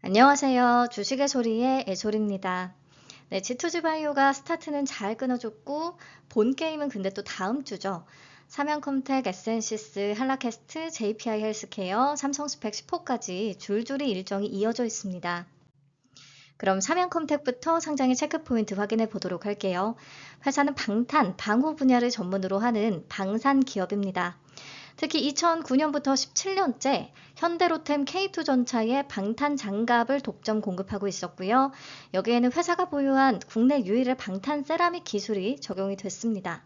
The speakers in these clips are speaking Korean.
안녕하세요. 주식의 소리의 애솔입니다. 네, G2G바이오가 스타트는 잘 끊어줬고 본 게임은 근데 또 다음 주죠. 삼양컴텍, 에센시스, 한라캐스트, JPI 헬스케어, 삼성스펙, 시포까지 줄줄이 일정이 이어져 있습니다. 그럼 삼양컴텍부터 상장의 체크포인트 확인해 보도록 할게요. 회사는 방탄, 방호 분야를 전문으로 하는 방산 기업입니다. 특히 2009년부터 17년째 현대로템 K2 전차에 방탄 장갑을 독점 공급하고 있었고요. 여기에는 회사가 보유한 국내 유일의 방탄 세라믹 기술이 적용이 됐습니다.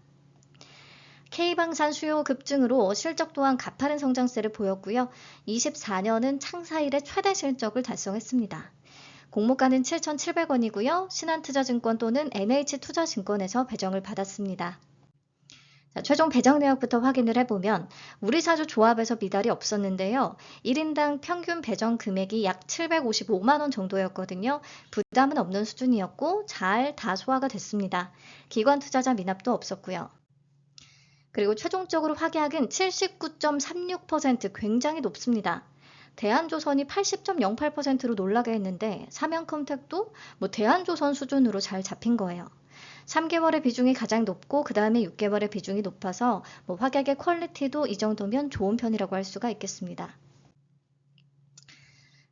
K방산 수요 급증으로 실적 또한 가파른 성장세를 보였고요. 24년은 창사 이래 최대 실적을 달성했습니다. 공모가는 7,700원이고요. 신한투자증권 또는 NH투자증권에서 배정을 받았습니다. 자, 최종 배정 내역부터 확인을 해보면 우리사주 조합에서 미달이 없었는데요. 1인당 평균 배정 금액이 약 755만 원 정도였거든요. 부담은 없는 수준이었고 잘 다 소화가 됐습니다. 기관 투자자 미납도 없었고요. 그리고 최종적으로 확약은 79.36% 굉장히 높습니다. 대한조선이 80.08%로 놀라게 했는데 삼양컴텍도 대한조선 수준으로 잘 잡힌 거예요. 3개월의 비중이 가장 높고 그 다음에 6개월의 비중이 높아서 확약의 퀄리티도 이 정도면 좋은 편이라고 할 수가 있겠습니다.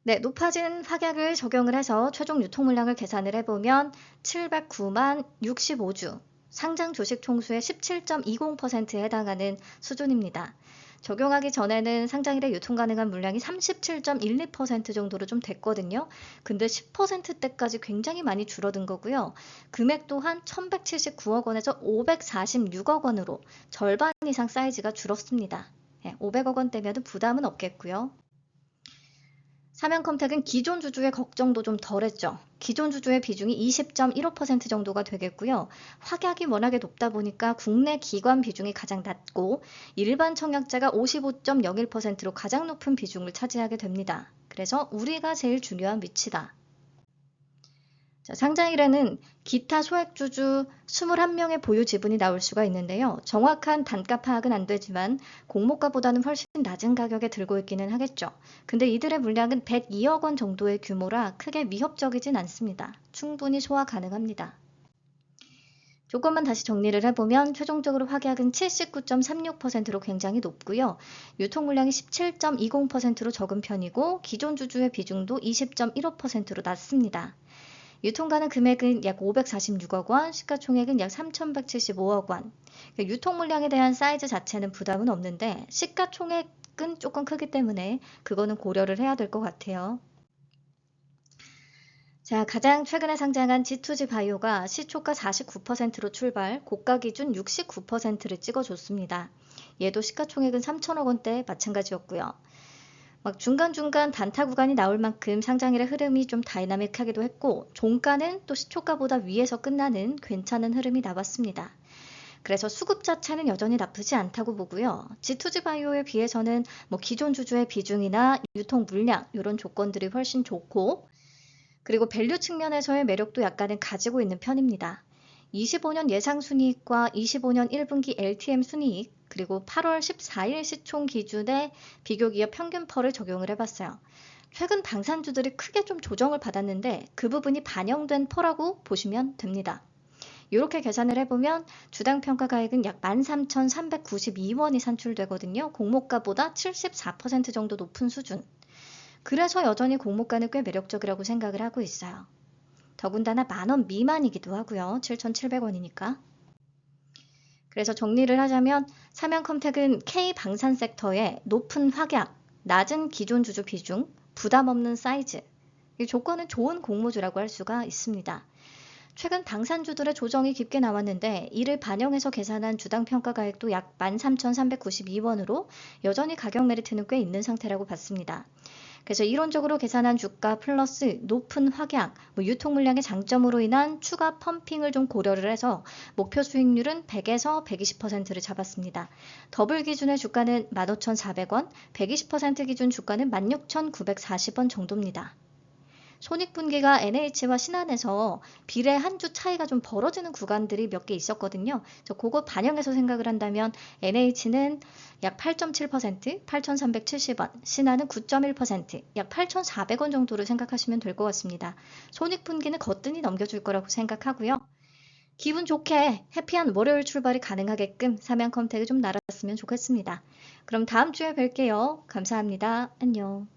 네, 높아진 확약을 적용을 해서 최종 유통 물량을 계산을 해보면 709만 65주, 상장 주식 총수의 17.20%에 해당하는 수준입니다. 적용하기 전에는 상장일에 유통 가능한 물량이 37.12% 정도로 좀 됐거든요. 근데 10%대까지 굉장히 많이 줄어든 거고요. 금액 또한 1179억 원에서 546억 원으로 절반 이상 사이즈가 줄었습니다. 500억 원대면 부담은 없겠고요. 삼양컴텍은 기존 주주의 걱정도 좀 덜했죠. 기존 주주의 비중이 20.15% 정도가 되겠고요. 확약이 워낙에 높다 보니까 국내 기관 비중이 가장 낮고 일반 청약자가 55.01%로 가장 높은 비중을 차지하게 됩니다. 그래서 우리가 제일 중요한 위치다. 자, 상장일에는 기타 소액주주 21명의 보유 지분이 나올 수가 있는데요. 정확한 단가 파악은 안 되지만 공모가보다는 훨씬 낮은 가격에 들고 있기는 하겠죠. 근데 이들의 물량은 102억 원 정도의 규모라 크게 위협적이진 않습니다. 충분히 소화 가능합니다. 조금만 다시 정리를 해보면 최종적으로 확약은 79.36%로 굉장히 높고요. 유통 물량이 17.20%로 적은 편이고 기존 주주의 비중도 20.15%로 낮습니다. 유통가능 금액은 약 546억 원, 시가총액은 약 3,175억 원. 유통 물량에 대한 사이즈 자체는 부담은 없는데 시가총액은 조금 크기 때문에 그거는 고려를 해야 될 것 같아요. 자, 가장 최근에 상장한 G2G 바이오가 시초가 49%로 출발, 고가 기준 69%를 찍어줬습니다. 얘도 시가총액은 3천억 원대 마찬가지였고요. 중간중간 단타 구간이 나올 만큼 상장일의 흐름이 좀 다이나믹하기도 했고 종가는 또 시초가보다 위에서 끝나는 괜찮은 흐름이 나왔습니다. 그래서 수급 자체는 여전히 나쁘지 않다고 보고요. G2G바이오에 비해서는 기존 주주의 비중이나 유통 물량 이런 조건들이 훨씬 좋고 그리고 밸류 측면에서의 매력도 약간은 가지고 있는 편입니다. 25년 예상 순이익과 25년 1분기 LTM 순이익 그리고 8월 14일 시총 기준의 비교기업 평균 펄을 적용을 해봤어요. 최근 방산주들이 크게 좀 조정을 받았는데 그 부분이 반영된 펄라고 보시면 됩니다. 이렇게 계산을 해보면 주당 평가가액은 약 13,392원이 산출되거든요. 공모가보다 74% 정도 높은 수준. 그래서 여전히 공모가는 꽤 매력적이라고 생각을 하고 있어요. 더군다나 만원 미만이기도 하고요. 7,700원이니까. 그래서 정리를 하자면 삼양컴텍은 K방산 섹터의 높은 확약, 낮은 기존 주주 비중, 부담 없는 사이즈, 이 조건은 좋은 공모주라고 할 수가 있습니다. 최근 방산주들의 조정이 깊게 나왔는데 이를 반영해서 계산한 주당 평가가액도 약 13,392원으로 여전히 가격 메리트는 꽤 있는 상태라고 봤습니다. 그래서 이론적으로 계산한 주가 플러스 높은 확약, 유통 물량의 장점으로 인한 추가 펌핑을 좀 고려를 해서 목표 수익률은 100에서 120%를 잡았습니다. 더블 기준의 주가는 15,400원, 120% 기준 주가는 16,940원 정도입니다. 손익분기가 NH와 신한에서 비례 한 주 차이가 좀 벌어지는 구간들이 몇 개 있었거든요. 그거 반영해서 생각을 한다면 NH는 약 8.7%, 8,370원, 신한은 9.1%, 약 8,400원 정도로 생각하시면 될 것 같습니다. 손익분기는 거뜬히 넘겨줄 거라고 생각하고요. 기분 좋게 해피한 월요일 출발이 가능하게끔 삼양 컴택이 좀 날았으면 좋겠습니다. 그럼 다음 주에 뵐게요. 감사합니다. 안녕.